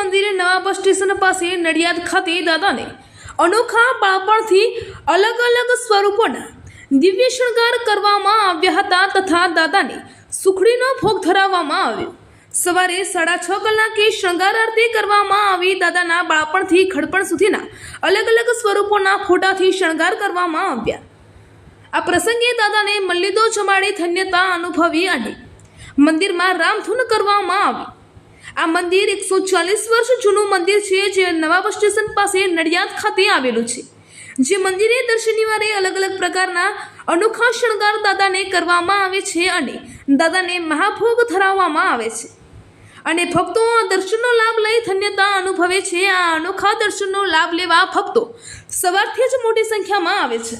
મંદિરે નવા bus station પાસે નડિયાદ ખાતે દાદાને અનોખા બાળપણથી અલગ અલગ સ્વરૂપોના દિવ્ય શણગાર કરવામાં આવ્યા હતા તથા દાદાને સુખડીનો ભોગ ધરાવવામાં આવ્યો। સવારે 6:30 કલાકે શણગાર આરતી કરવામાં આવી। દાદાના બાળપણથી ઘડપણ સુધીના અલગ અલગ સ્વરૂપોના ફોટાથી શણગાર કરવામાં આવ્યા। આ પ્રસંગે દાદાને મલ્લીદો જમાડી ધન્યતા અનુભવી અને મંદિરમાં રામધૂન કરવામાં આવી। આ મંદિર 140 વર્ષ જૂનું મંદિર છે જે નવા બસ સ્ટેશન પાસે નડિયાદ ખાતે આવેલું છે। જે મંદિરે દર શનિવારે અલગ અલગ પ્રકારના અનોખા શણગાર દાદાને કરવામાં આવે છે અને દાદાને મહાભોગ ધરાવવામાં આવે છે અને ભક્તો આ દર્શનનો લાભ લઈ ધન્યતા અનુભવે છે। આ અનોખા દર્શનનો લાભ લેવા ભક્તો સવારથી જ મોટી સંખ્યામાં આવે છે।